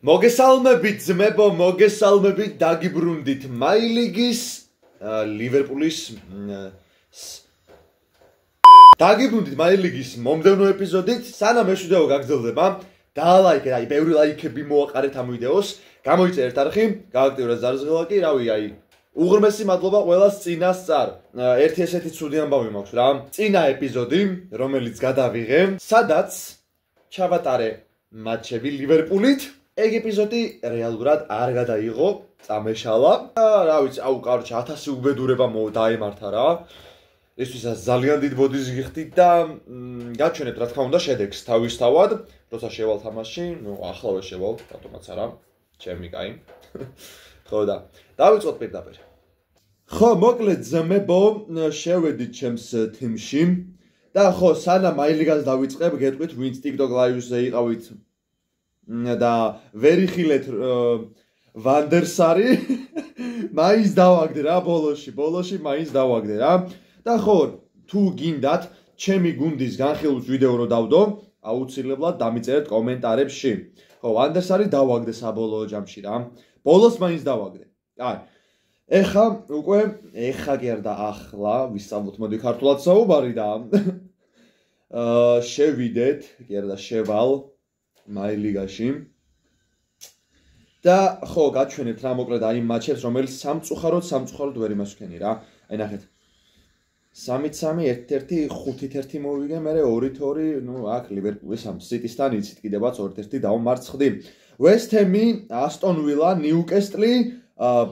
მოგესალმებით ძმებო, მოგესალმებით დაგიბრუნდით მაილიგის ლივერპულის დაგიბრუნდით მაილიგის მომდევნო ეპიზოდით. სანამ ეს ვიდეო გაგრძელდება, დაალაიქეთ, ბევრი ლაიქები მოაყარეთ ამ ვიდეოს, გამოიწერეთ არხი, გააქტიურეთ ზარზღილაკი, უღრმესი მადლობა ყველას წინასწარ. ერთი ესეთი ცუდი ამბავი მაქვს რა. წინა ეპიზოდი, რომელიც გადავიღე, სადაც ჩავატარე მატჩები ლივერპულით. ეგ ეპიზოდი რეალურად არ გადაიღო, წამეშალა. რა ვიცი, კაროჩე 1000 უბედურება დაემართა რა. ისვისაც ძალიან დიდ ბოდის გიხდით და გაჩვენეთ რა თქმა უნდა შედეგს თავისთავად, როცა შევალ თამაში, ახლავე შევალ, რატომაც არა, ჩემი კაი. ხო და დავიწყოთ პირდაპირ. ხო, მოკლედ ძმებო, შევედით ჩემს თიმში და ხო, სანამ მაილიგას დავიწყებ, გეტყვით ვინც TikTok live-ზე იყავით და ვერიხილეთ ვანდერსარი, მაინც დავაგდე რა ბოლოში მაინც დავაგდე რა. და ხო, თუ გინდათ ჩემი გუნდის განხილვის ვიდეო რო დავდო, აუცილებლად დამიწერეთ კომენტარებში. ხო, ვანდერსარი დავაგდე საბოლოო ჯამში რა. ბოლოს მაინც დავაგდე. აი, ეხა კი არ და ახლა ვისწავლოთ მოდი ქართულად საუბარი და შევიდეთ, კი არ და შევალ მაილიგაში. და ხო, გაჩვენებთ რა მოკლედ აი იმ მატჩებს, რომელიც სამწუხაროდ ვერ იმას ვქენი რა. აი ნახეთ. 3-3, 1-1, 5-1 მოვიგე, მე 2-2, აქ ლივერპულის ამ სიტისთან იცით კიდევაც 2-1 დავმარცხდი. West Ham-ი, Aston Villa, Newcastle,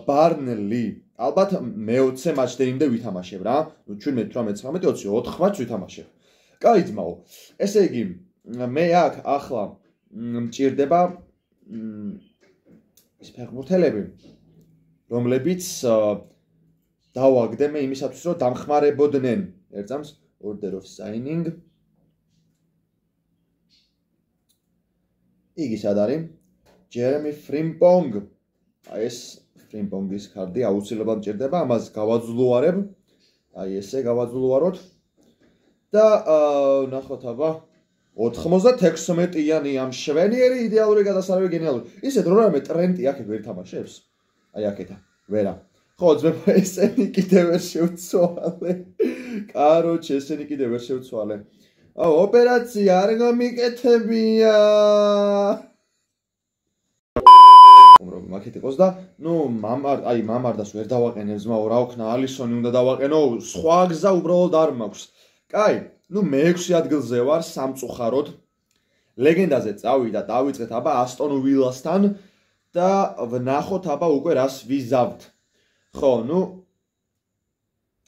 Burnley. ალბათ მე-20 მატჩდეიმდე ვითამაშებ რა. 17, 18, 19, 20, 4 მატჩს ვითამაშებ. კაი ძმაო. ესე იგი, მე აქ ახლა მჭირდება ის ფეხბურთელები, რომლებიც დავაგდე მე იმისათვის, რომ დამხმარებოდნენ. ერთამს order of signing. იგი სად არის? Jeremy Frimpong. აი ეს Frimpong-ის ქარდი აუცილებლად მჭირდება, ამას გავაძლუარებ. აი ესე გავაძლუაროთ. და ნახოთ აბა 96-იანი ამ შვენიერი იდეალური გადასარევი გენიალური. ისეთ რომ რამე ტრენტი აქეთ ვერ თამაშებს. აი აქეთა, ვერა. ხო, ძმებო, ესენი კიდევ ვერ შევცვალე. კაროჩე, ესენი კიდევ ვერ შევცვალე. ოპერაცია არ გამიკეთებია. მაკეთ იყოს და მამარდას ვერ დავაყენებ ძმაო, რა ვქნა, ალისონი უნდა დავაყენო, სხვა გზა უბრალოდ არ მაქვს. კაი, მე-6 ადგილზე ვარ სამწუხაროდ. ლეგენდაზე წავიდა, დავიწყეთ აბა Aston Villa-სთან და ვნახოთ აბა უკვე რას ვიზავთ. ხო,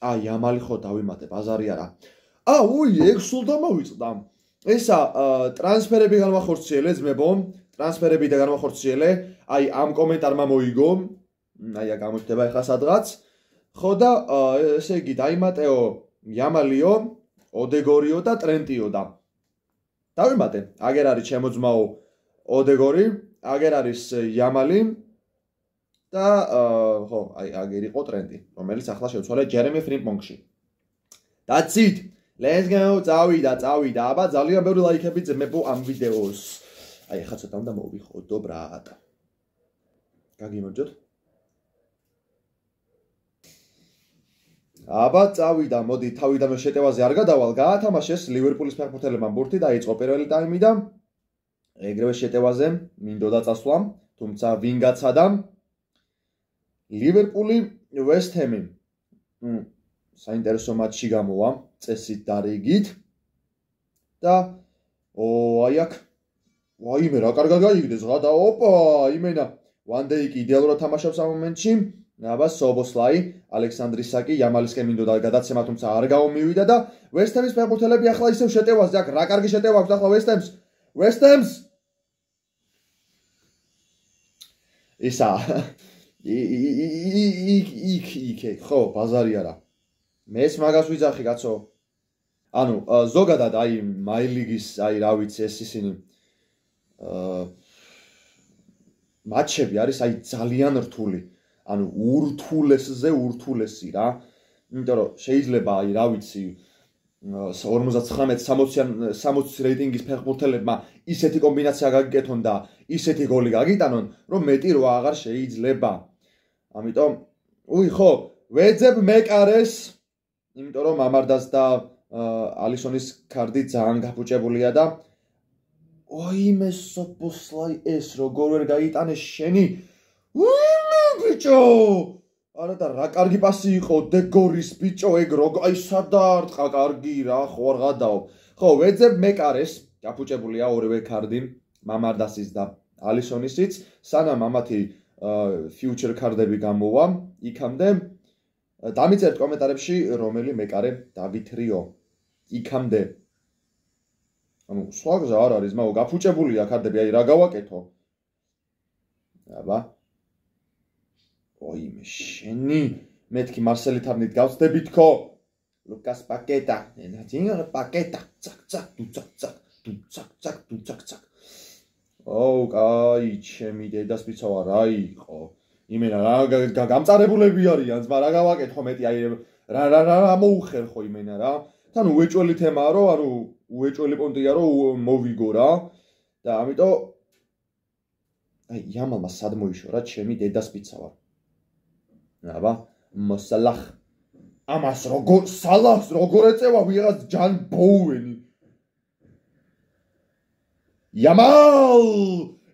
ამალი ხო დავიმატე, ბაზარი არა. ეგ სულ დამოვიწყდა. ესა ტრანსფერები განვახორციელე ძმებო, ტრანსფერები და განვახორციელე. აი ამ კომენტარმა მოიგო. აი გამოჩნდება ახლა სადღაც. ხო და ესე იგი დაიმატეო იამალიო, ოდეგორიო და ტრენტიო და დავიმატე. აგერ არის ჩემო ძმაო ოდეგორი, აგერ არის იამალი და ხო, აი აგერ იყო ტრენტი, რომელიც ახლა შევცვალე ჯერემი ფრიმპონგში. That's it. Let's go. წავიდა. აბა ძალიან ბევრი ლაიქები ძმებო ამ ვიდეოს. აი ახლა ცოტა უნდა მოვიხოდო ბრატ. გაგიმოჯოთ. აბა წავიდა, მოდი თავიდანვე შეტევაზე არ გადავალ, გაათამაშეს ლივერპულის ფეხბურთელებმა ბურთი და იწყო პირველი ტაიმი და ეგრევე შეტევაზე მინდოდა წასვლა, თუმცა ვინ გაცადა? ლივერპული West Ham-ი. საინტერესო მატჩი გამოვა, წესით და რიგით. და აი აქ ვაიმე რა კარგად გაიგდეს რა და იმენა Van Dijk იდეალურად თამაშობს ამ მომენტში. აბა სობოსლაი, ალექსანდრისაკი, იამალისკენ მინდოდა გადაცემა, თუმცა არ გამომივიდა და West Ham-ის ფეხბურთელები ახლა ისევ შეტევაზე, აქ რა კარგი შეტევა აქვს ახლა West Ham-ს. ისა იქ ხო, ბაზარი არა. მეც მაგას ვიძახი კაცო. ანუ ზოგადად აი მაილიგის, აი რა ვიცი ეს ისინი მატჩები არის აი ძალიან რთული. ანუ ურთულესზე ურთულესი რა. იმიტომ რომ შეიძლება აი რა ვიცი 59-60 რეიტინგის ფეხბურთელებმა ისეთი კომბინაცია გაგიკეთონ და ისეთი გოლი გაგიტანონ, რომ მეტი რო აღარ შეიძლება. ამიტომ, ხო, ვეძებ მეკარეს, იმიტომ რომ მამარდას და ალისონის კარდი ძალიან გაფუჭებულია და ოიმე სოპოსლაი ეს როგორ ვერ გაიტანეს შენი? ბიჭო! არა და რა კარგი პასი იყო დეგორის ბიჭო ეგ როგორ აი სადარტყა კარგი რა ხო არ გადაო. ხო, ვეძებ მეკარეს, გაფუჭებულია ორივე კარდი, მამარდასის და ალისონისიც, სანამ ამათი future card-ები გამოვა, იქამდე დამიწერთ კომენტარებში რომელი მეკარე დავითრიო. იქამდე. ანუ სხვა გზა არ არის, მაგრამ გაფუჭებულია კარტები, აი რა გავაკეთო? აბა. ოიმე შენი მეთქი მარსელი თამნით გავწდებითქო. ლუკას პაკეტა, ენაძინო პაკეტა. ცაკ ცაკ, ცაკ ცაკ, ცაკ ცაკ, ცაკ ცაკ. კაი, ჩემი დედას პიცავა რა იყო? იმენა რა გამწარებულები არიან, ზმა რა გავაკეთო მეტი აი რა მოუხერხო იმენა რა. თან უეჭველი თემაა რომ ანუ უეჭველი პონტია რომ მოვიგო რა და ამიტომ აი იამალმა სად მოიშორა ჩემი დედას პიცავა. აბა მოსალახ ამას როგორ სალახს როგორ ეწევა ვიღაც ჯან ბოუენი. იამალ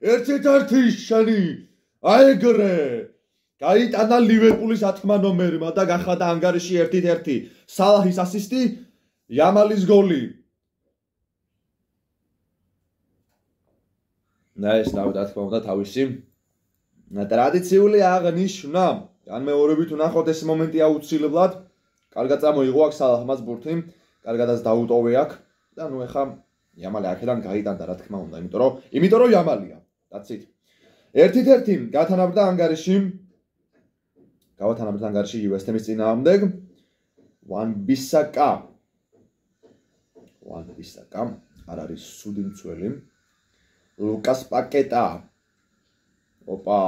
ერთ-ერთი შენი აეგრე გაიტანა ლივერპულის 10 ნომერმა და გახადა ანგარიში 1-1. სალაჰის ასისტი, იამალის გოლი. და ეს რა თქმა უნდა თავისი ტრადიციული აღნიშვნა. განმეორებით ვნახოთ ეს მომენტი აუცილებლად. კარგად წამოიღო აქ სალაჰმაც ბურთი, კარგადაც დაუტოვე აქ და ნუ ეხა იამალი აქედან გაიტანდა რა თქმა უნდა, იმიტომ რომ იამალია. დაცით. 1-1 გათანაბრდა ანგარიში. გავათანაბრდა ანგარიში იუესტემის წინააღმდეგ. ვან-ბისაკა არ არის სუდი მცველი. ლუკას პაკეტა. ოპა.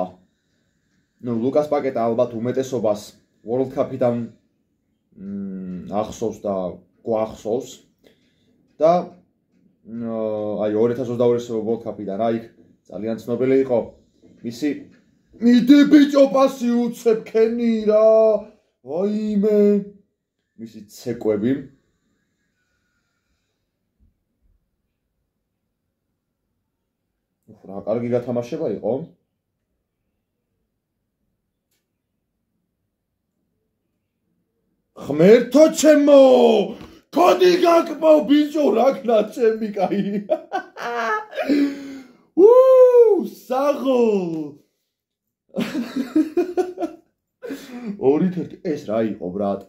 ნუ ლუკას პაკეტა ალბათ უმეტესობას World Cup-იდან ახსოვს და გვახსოვს. და აი 2022-ის World Cup-იდან რა იქ ძალიან ცნობილი იყო. მისი მიდი ბიჭო პასი უცებ ქენი რა. ვაიმე. მისი ცეკვები. რა კარგი გათამაშება იყო. ღმერთო ჩემო! კოდი გაკმო ბიჭო რა ქნა ჩემი კაი. საღო. 2-1 ეს რა იყო ბრატ?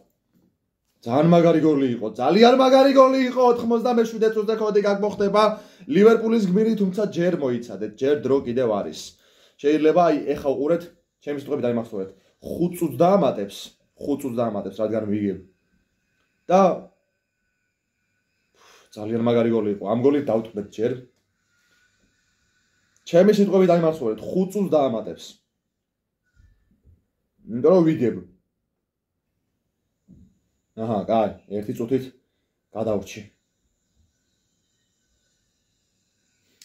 ძალიან მაგარი გოლი იყო, ძალიან მაგარი გოლი იყო. 97 წუთზე კოდი გაკმოხდება ლივერპულის გმირი, თუმცა ჯერ მოიცადეთ, ჯერ დრო კიდევ არის. შეიძლება აი ეხა უყურეთ, ჩემი სიტყვები დაიმახსოვრეთ. 5 წუთს დაამატებს, რადგან ვიგებ. და ძალიან მაგარი გოლი იყო. ამ გოლით დავტყდეთ ჯერ. ჩემი სიტყვები დაიმახსოვრეთ, 5 წუთს დაამატებს. იმიტომ რომ ვიგებ. აჰა, კაი, 1 წუთით გადავრჩი.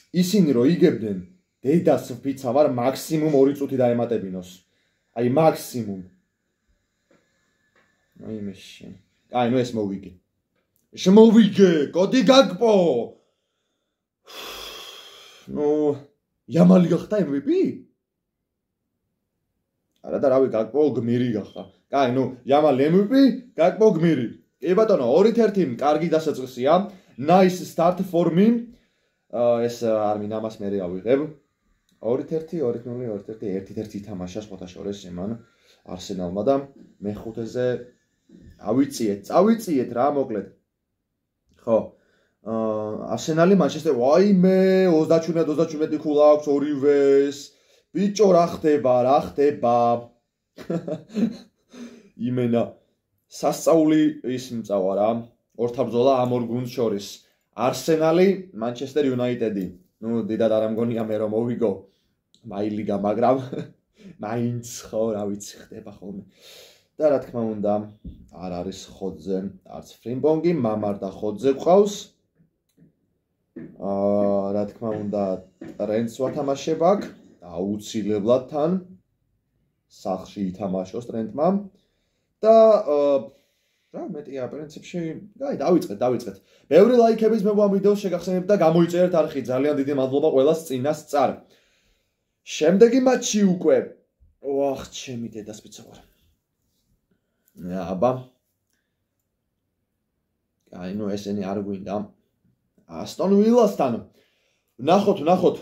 ისინი რო იგებდნენ, დედას ფიცა ვარ მაქსიმუმ 2 წუთი დაემატებინოს. აი მაქსიმუმ. აი მეშენ. კაი, ნუ ეს მოვიგე. შემოვიგე, კოდი გაკპო. ნუ იამალი გახდა MVP? არა და რავი, გაკპო გმირი გახდა. კაი, ნუ იამალი MVP, გაკპო გმირი. კი ბატონო, 2-1 კარგი დასაწყისია. Nice start for me. ეს არ მინდა მას მე ავიღებ. 2-1, 2-0, 2-1, 1-1 ითამაშა სხვათა შორის იმან არსენალმა და მეხუთეზე წავიწიეთ რა მოკლედ. ხო. არსენალი მანჩესტერ ვაიმე 37 ქულა აქვს ორივეს. ბიჭო რა ხდება? იმენა სასწაული ის მწავა რა. ორთაბრძოლა ამ ორ გუნდს შორის. არსენალი, მანჩესტერ იუნაიტედი. ნუ დიდად არ ამგონია მე რომ მოვიგო მაილიგა, მაგრამ მაინც ხო რა ვიცი ხდება ხოლმე. და რა თქმა უნდა, არ არის ხოძე, არც ფრიმპონგი, მამარდა ხოძე ყავს. რა თქმა უნდა, ტრენდს ვათამაშებ აქ, აუცილებლად თან სახლში ითამაშოს ტრენდმა და რა მეტია პრინციპში, აი დავიწყეთ. ბევრი ლაიქების მე ამ ვიდეოს შეგახსენებთ და გამოიწერეთ არხი, ძალიან დიდი მადლობა ყველას წინასწარ. შემდეგი მატჩი უკვე. ვახ, ჩემი დედასპიცა ვარ. აბა. აი, ნუ ესენი არ გვინდა. ასტონ ვილასთან. ნახოთ.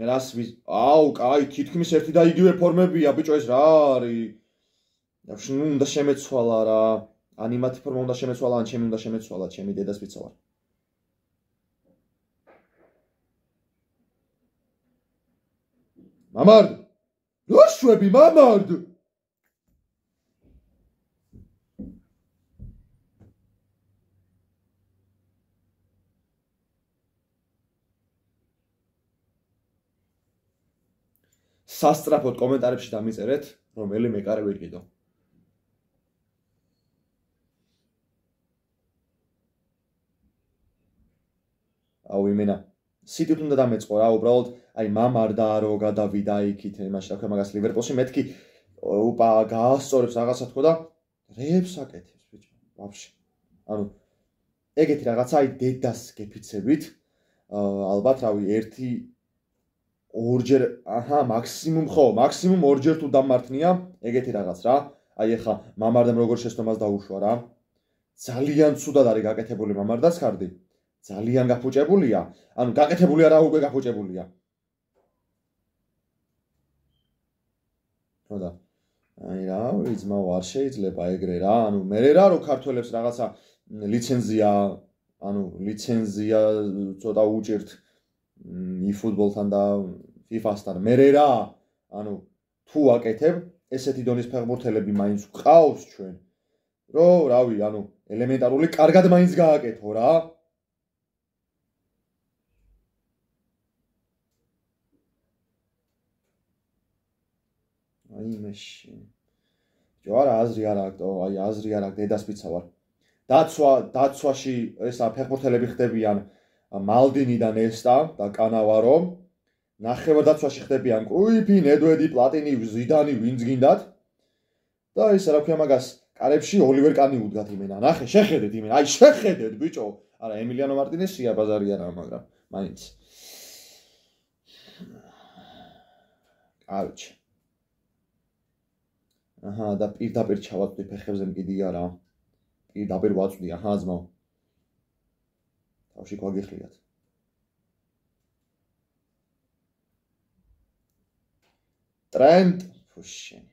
რას აუ, კაი, თითქმის ერთი და იგივე ფორმებია, ბიჭო, ეს რა არის? უნდა შემეცვალა რა. ანიმატი ფორმა უნდა შემეცვალა, ან ჩემი უნდა შემეცვალა, ჩემი დედასპიცა ვარ. მამარდ! რა შვები, მამარდ! სასწრაფოდ კომენტარებში დამიწერეთ, რომელი მეკარე ვიყიდო. აუ იმენა სიტით უნდა დამეწყო რა უბრალოდ აი მამარდა რო გადავიდა იქით იმაში რა ქვია მაგას ლივერპულში მეთქი უპა გაასწორებს რაღაცა თქო და რეებს აკეთებს ბიჭო ვაფშე ანუ ეგეთი რაღაცა აი დედას გეფიცებით ალბათ რავი ერთი ორჯერ მაქსიმუმ ორჯერ თუ დამართნია ეგეთი რაღაც რა აი ეხა მამარდამ როგორ შეცდომას დაუშვა რა ძალიან ცუდად არის გაკეთებული მამარდას ხარდი ძალიან გაფუჭებულია, ანუ გაკეთებული არა უკვე გაფუჭებულია. ხოდა. აი რა, ძმა არ შეიძლება ეგრე რა, ანუ მე რა რო ქართველებს რაღაცა ლიცენზია ცოტა უჭირთ eFootball-თან და FIFA-სთან. მე რა, ანუ თუ აკეთებ, ესეთი დონის ფეხბურთელები მაინც ყავს ჩვენ. რავი, ანუ ელემენტარული კარგად მაინც გააკეთო რა. აი მეში. ჯوارა აზრი არ აქვს, დედასპიცა ვარ. დაცვაში ესა ფეხბურთელები ხდებიან მალდინი და ნესტა და კანავარო. ნახევარდაცვაში ხდებიან კრუიფი, ნედვედი, პლატინი, ზიდანი, ვინც გინდათ. და ეს რა ქვია მაგას კარებში ოლივერ კანი უდგათ იმენა. ნახე, შეხედეთ იმენა. აი შეხედეთ ბიჭო. არა, ემილიანო მარტინესია ბაზარი არა, მაგრამ მაინც. კაროჩე. აჰა და პირდაპირ ჩავაწვდი ფეხებზე მკიდი არა. პირდაპირ ვაწვდი, აჰა ძმაო. თავში გვაგიხლიათ. ტრენდ ფუშენ.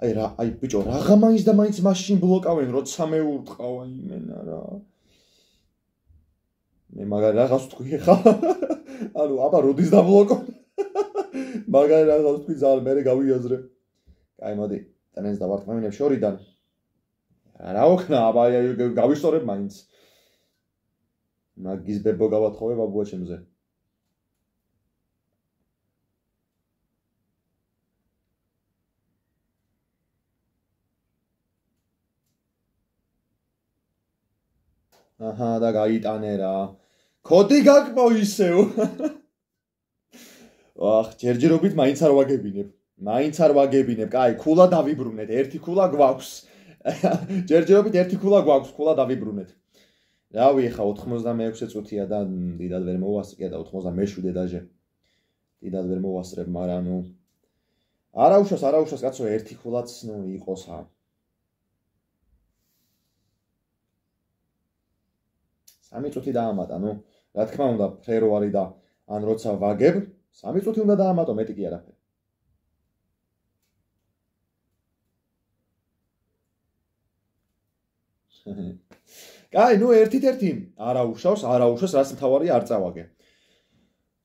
აი ბიჭო, რაღა მაინც და მაინც მაშინ ბლოკავენ, როცა მე ურტყავ იმენა რა. მე მაგარი რაღაც ვთქვი ხა. ანუ აბა როდის დაბლოკო? მაგარი რაღაც ვთქვი ძალიან მე გავიაზრე. აი მოდი, ტრენდს დავარტყმევინებ შორიდან. რა ოქნა, აბა გავისწორებ მაინც. მაგის ბებო გავათხოვე ბაბუა ჩემზე. აჰა და გაიტანე რა. კოდი გაკმო ისევ. ვახ, ჯერჯერობით მაინც არ ვაგებინებ. კაი, ქულა დავიბრუნეთ, ერთი ქულა გვაქვს. ჯერჯერობით ერთი ქულა გვაქვს, ქულა დავიბრუნეთ. რავი, ხა 86 წუთია და დიდად ვერ მოვასწრე და 87 დაჟე. დიდად ვერ მოვასწრებ, მაგრამ ნუ არაუშვას კაცო, ერთი ქულაც ნუ იყოსა. სამი წუთი დაამატა, ნუ რა თქმა უნდა, ფრერო არის და ან როცა ვაგებ, სამი წუთი უნდა დაამატო, მეტი კი არაფერი. კაი, ნუ ერთ-ერთი არაუშავს, რაც მთავარი არ წავაგე.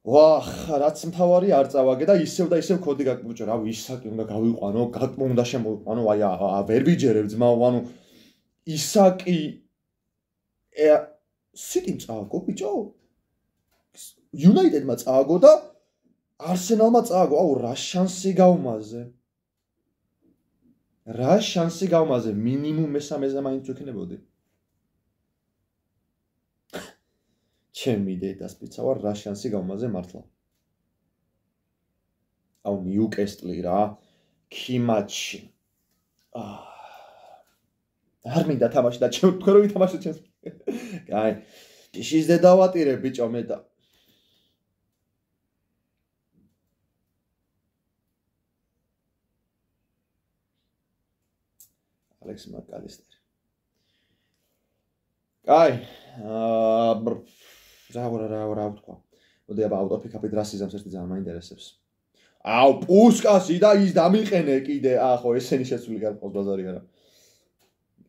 ვახ, რაც მთავარი არ წავაგე და ისევ კოდი გაკბუჭო, რავი, ისაკი უნდა გავიყვანო, გაკმო უნდა შემოვიყვანო, აი ვერ ვიჯერებ ძმაო, ანუ ისაკი სიტიმ წააგო, ბიჭო. იუნაიტედმა წააგო და არსენალმა წააგო, აუ რა შანსი გავმაზე. რა შანსი გავმაზე მინიმუმ მესამეზე მაინც ვიქნებოდი? ჩემი დედას პიცავარ რა შანსი გავმაზე მართლა. აუ ნიუკესტლი რა, ქიმატში. არ მინდა თამაში და თქვენ რო ვითამაშოთ ჩემს. კაი. შიშზე დავატირებ ბიჭო მე და ალექს მაკალისტერი. კაი. რა ვთქვა. მოდი აბა აუტოფიკაპი დრასიზამს ერთი ძალიან მაინტერესებს. აუ პუსკასი და ის დამიყენე კიდე. ხო ესენი შეცვლილი გარყავს ბაზარი არა.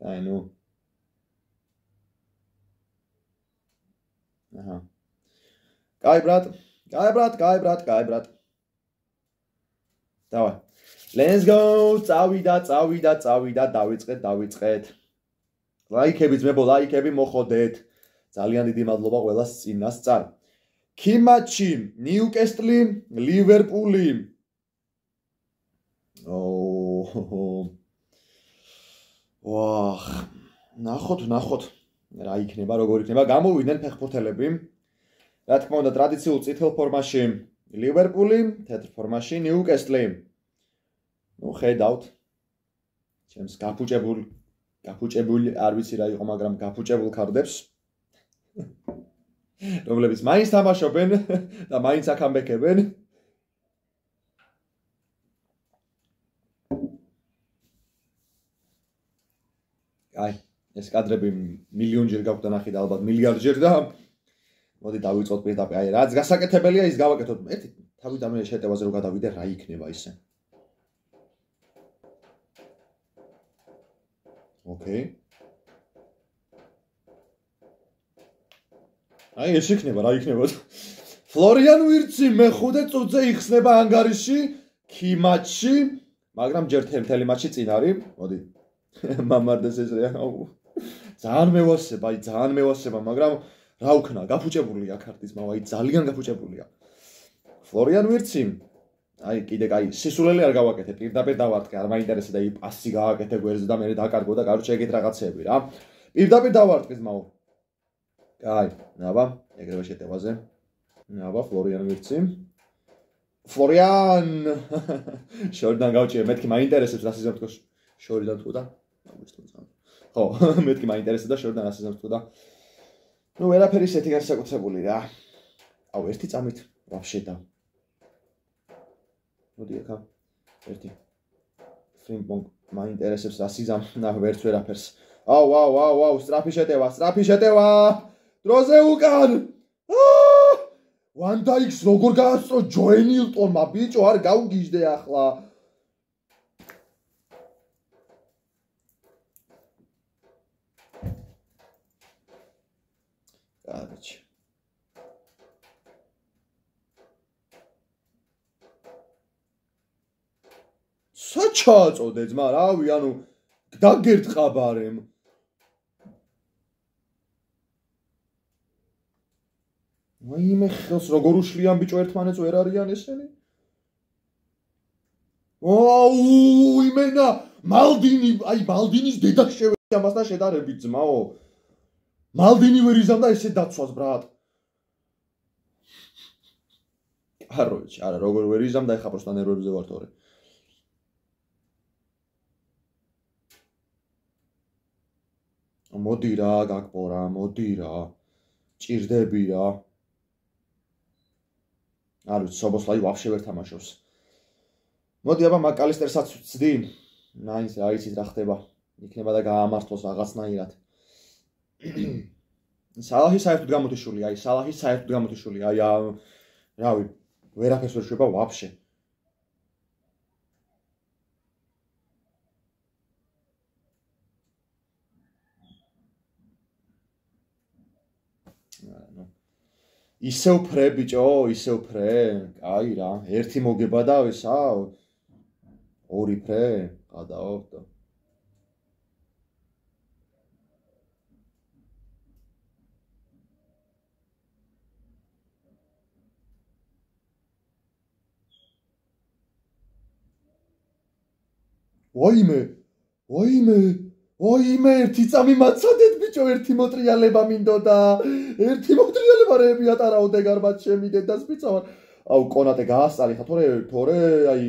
აი ნუ. აჰა. კაი ბრატ. დავაი. Let's go. წავიდა, დავიწყეთ. ლაიქები ძმებო, ლაიქები მოხოდეთ. ძალიან დიდი მადლობა ყველას წინასწარ. ქიმატში, ნიუკესტლი, ლივერპული. ვახ. ნახოთ. რა იქნება, როგორ იქნება. გამოვიდნენ ფეხბურთელები. რა თქმა უნდა, ტრადიციულ წითელ ფორმაში ლივერპული, თეთრ ფორმაში ნიუკესტლი. ნუ ხედავთ. ჩემს გაფუჭებული, არ ვიცი რა იყო, მაგრამ გაფუჭებულ ქარდებს. რომლებიც მაინც თამაშობენ და მაინც აქამბექებენ. აი, ეს კადრები მილიონჯერ გაქვთ ნახე და ალბათ მილიარდჯერ და მოდი დავიწყოთ პირდაპირ. აი, რაც გასაკეთებელია ის გავაკეთოთ. ერთი თავიდან მე შეტევაზე რო გადავიდე, რა იქნება ისე. ოკეი. აი ეს იქნება, რა იქნება? ფლორიან ვირცი მეხუთე წუთზე იხსნება ანგარიში, ქიმატში, მაგრამ ჯერ მთელი მატჩი წინ არის. მოდი. მამარდეს ეს რა. ძალიან მევასება, მაგრამ რა ვქნა, გაფუჭებულია ქარტის მავა, აი ძალიან გაფუჭებულია. ფლორიან ვირცი. აი კიდე კაი, სისულელი არ გავაკეთე, პირდაპირ დავარტყე, არ მაინტერესდა და პასი გააკეთე გვერდზე და მე დაკარგო და კაროჩე ეგეთ რაღაცეები რა. პირდაპირ დავარტყე ძმაო. კაი, ნაბა, ეგრევე შეტევაზე. ნაბა, ფლორიან ვირცი. ფლორიან! შორიდან გავჭირე, მეთქი მაინტერესებს რა სიზამ თქო შორიდან თქო და ხო, მეთქი მაინტერესებს და შორიდან რა სიზამ თქო და ნუ ვერაფერი ისეთი განსაკუთრებული რა. აუ, ერთი წამით ვაფშე და მოდი ახლა ერთი ფრინგ-პონგ მაინტერესებს რა სიზამ და ვერც ვერაფერს. აუ, სწრაფი შეტევა. დროზე უკან. ვან დაიქს როგორ გაასწრო ჯოენილტონმა ბიჭო, არ გავგიჟდე ახლა. კაროჩე. საჩაწოდე ძმა, რავი, ანუ დაგერტყაბარემ. ვაიმე ხელს როგორ უშლიან ბიჭო ერთმანეთს ვერ არიან ესენი? იმენა მალდინის დედა შევედი ამასთან შედარებით ძმაო. მალდინი ვერ იზამდა ესე დაცვას ბრატ. კაროჩე, არა როგორ ვერ იზამდა ეხა პროსტა ნერვებზე ვარ თორე. მოდი რა, გაკპორა, მოდი რა. ჭირდები რა. არ ვიცი, სობოსლაი ვაფშე ვერ თამაშობს. მოდი აბა მაკალისტერსაც ვცდი. მაინც რა იცით რა ხდება. იქნება და გაამართლოს რაღაცნაირად. სალაჰი საერთოდ გამოთიშული, აი რავი, ვერაფერს ვერ შვება ვაფშე. ისევ ფრე ბიჭო, ისევ ფრე. კაი რა, ერთი მოგება და ესა ორი ფრე, გადაო და ვაიმე, ოიმე ერთი წამი მაცადეთ ბიჭო ერთი მოტრიალება მინდოდა ერთი მოტრიალება რეები ატარაო დეგარბად ჩემი დედას ბიჭავარ აუ კონატე გაასწარი ხა თორე აი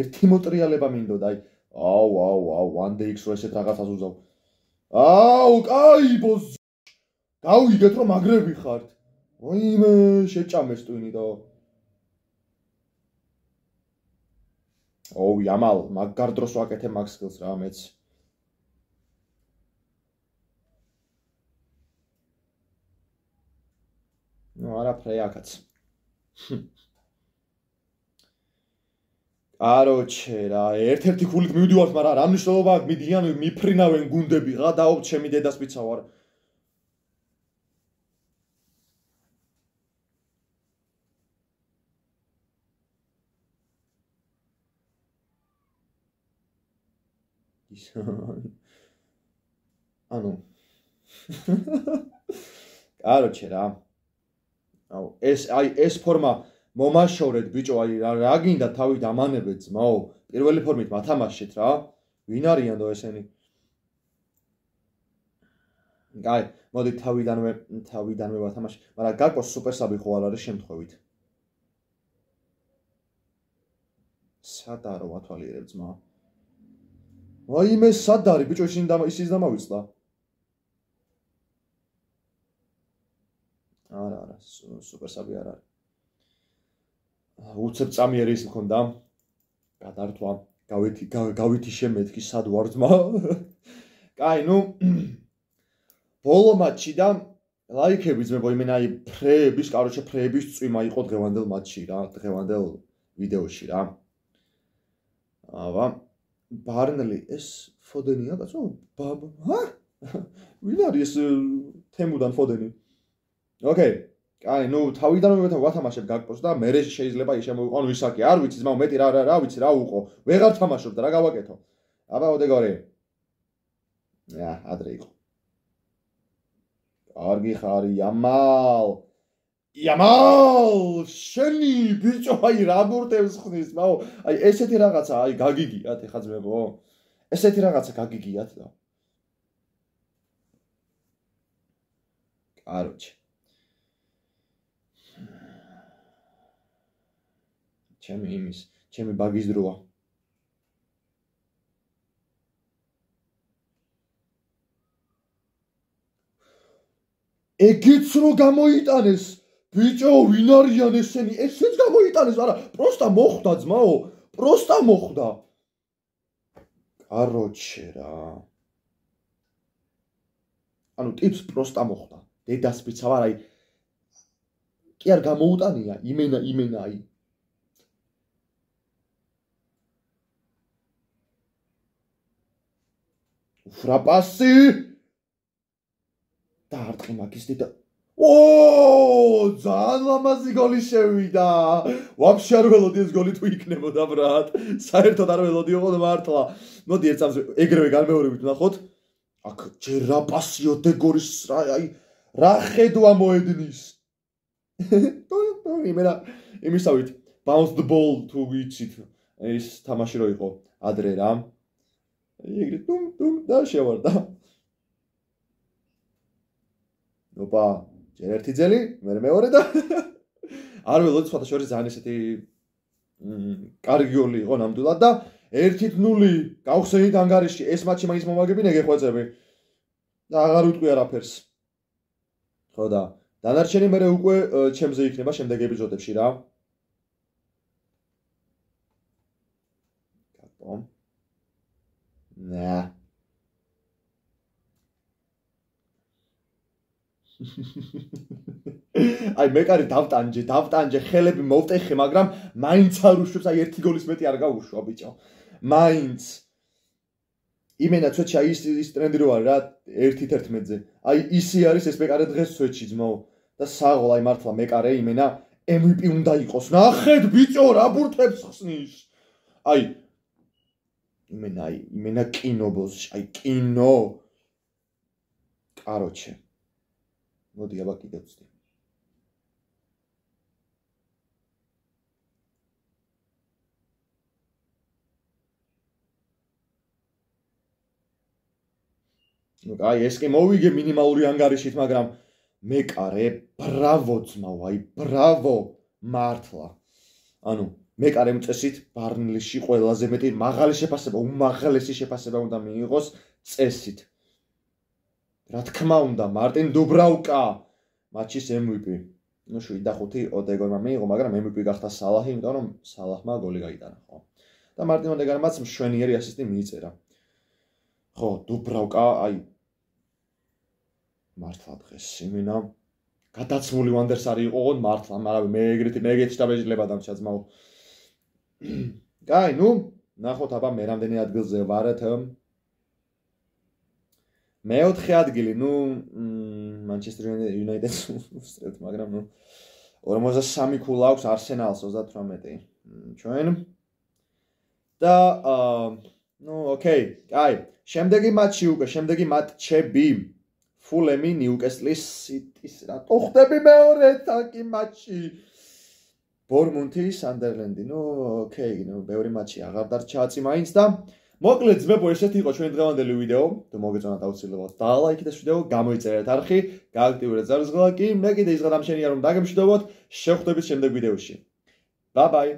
ერთი მოტრიალება მინდოდა აი აუ 1DX რო ესეთ რაღაცას უზავ აუ კაი ბოზ გავიგეთ რომ მაგრები ხართ ოიმე შეჭამეს ტვინი და ოუ იამალ მაგარ დროს ვაკეთებ მაგ სკილს რა მეც ნუ არაფერი აქაც კაროჩე რა ერთ-ერთი ქულით მივდივართ მაგრამ რა მნიშვნელობა აქვს მიდიან მიფრინავენ გუნდები რა დაობ ჩემი დედას ვიცავარ ანუ კაროჩე რა აუ ეს ფორმა მომაშორეთ ბიჭო აი რა გინდა თავი დამანებეთ ძმაო პირველი ფორმით მათამაშეთ რა ვინ არიანო ესენი აი მოდი თავიდანვე ვათამაშე მაგრამ გაკოს სუპერსაბი ხო არ არის შემთხვევით სადარო ვათვალიერებ ძმა ვაიმე სად არის ბიჭო ისიც დამავიწყდა არა სუპერსაბი არ არის უცებ წამიერი ის მქონდა გადართვა გავითი შემეთქი სად ვარ ძმა კაი ნუ ბოლო მატჩი და ლაიქები ძმებო იმენა აი ფრეების წვიმა იყო დღევანდელ მატჩში რა დღევანდელ ვიდეოში რა აბა ბარნლი ეს ფოდენია კაცო ვინ არის თემუდან ფოდენი ოკეი აი ნუ თავიდანვე ვათამაშებ გაკპოს და მე შეიძლება ის შემოვიყვანო ისაკი არ ვიცი ძმაო მეტი რა ვიცი რა უყო ვეღარ თამაშობ და რა გავაკეთო აბა ოდეგორე ადრე იყო კარგი ხარი იამალ შენი ბიჭო აი რა ბურთებს ხნის მაო აი ესეთი რაღაცა აი გაგიგიათ ეხა ძმებო ესეთი რაღაცა გაგიგიათ და კაროჩე ჩემი ბაგის დროა ეგეც რო გამოიტანეს ბიჭო ვინ არიან ესენი ესეც გამოიტანეს არა პროსტა მოხვდა ძმაო პროსტა მოხვდა კაროჩე რა ანუ ტიპს პროსტა მოხვდა დედას ვიცავარ აი კი არ გამოუტანია იმენა აი ფრაპასი დაარტყი მაგის დედა ძალიან ლამაზი გოლი შევიდა ვაფშე არ ველოდი ეს გოლი თუ იქნებოდა ბრატ საერთოდ არ ველოდიო მართლა მოდი ერთ წამს ეგრევე განმეორებით ვნახოთ აქ ჯერ რა პასიო დეგორის აი რა ხედვა მოედნის იმენა იმისავით bounce the ball თუ ვიცით ეს თამაში რო იყო ადრე რა ეგრე ტუმ და შევარდა ოპა ჯერ ერთი ძელი მე მეორე და არ ველოდი სხვათა შორის ძალიან ესეთი კარგი გოლი იყო ნამდვილად და 1-0 გავხსენით ანგარიში ეს მატჩი მაგის მომაგებინე გეხვეწები და აღარ უტყვი არაფერს ხო და დანარჩენი მე უკვე ჩემზე იქნება შემდეგ ეპიზოდებში რა კაპო აი მეკარი დავტანჯე ხელები მოვტეხე მაგრამ მაინც არ უშვებს აი ერთი გოლის მეტი არ გაუშვა ბიჭო მაინც იმენა ცოტა აი ის ტრენდი რო არის რა 1-11-ზე აი ისი არის ეს მეკარე დღეს ცოტში ძმაო და საღოლ აი მართლა მეკარე იმენა MVP უნდა იყოს ნახეთ ბიჭო რა ბურთებს ხსნის აი იმენა კინო ბოზში აი კინო კაროჩე მოდი აბა კიდევ ვცდი აი ეს კი მოვიგე მინიმალური ანგარიშით, მაგრამ მეკარე, ბრავო ძმაო, აი ბრავო, მართლა. ანუ მეკარე მწესით ბარნლიში ყველაზე მეტი მაღალი შეფასება, უმაღლესი შეფასება უნდა მიიღოს წესით. რა თქმა უნდა, მარტინ დუბრაუკა მატჩის MVP. ნუ 7-5 ოდეგორმა მიიღო, მაგრამ MVP გახდა სალაჰი, იმიტომ რომ სალაჰმა გოლი გაიტანა, ხო? და მარტინ ოდეგორმაც მშვენიერი ასისტი მიიწერა. ხო, დუბრაუკა, აი მართლა დღეს იმენა გადაცმული ვანდერსარი იყო, მართლა, მაგრამ მე ეგრეთი შტაბეჟლება დამჭა ძმაო. კაი, ნუ ნახოთ აბა მე რამდენი ადგილზე ვართ. მეოთხე ადგილი, ნუ Manchester United უსწრებთ, მაგრამ ნუ 43 ქულა აქვს Arsenal-ს 38. ჩვენ და ნუ ოკეი, კაი. შემდეგი მატჩები Fulham-ი Newcastle-ის City-ს რატო ხდები მეორე თაკი მატჩი? Bournemouth-ი Sunderland-ი. ნუ ოკეი, ნუ ბევრი მატჩი აღარ დარჩა აწი მაინც და მოკლედ ძმებო, ესეთი იყო ჩვენი დღევანდელი ვიდეო. თუ მოგეწონათ აუცილებლად დალაიქეთ ეს ვიდეო, გამოიწერეთ არხი, გააქტიურეთ ზარზღლა კი, მე კიდე ის გადამშენია რომ დაგემშვიდობოთ, შევხვდებით შემდეგ ვიდეოში. Bye bye.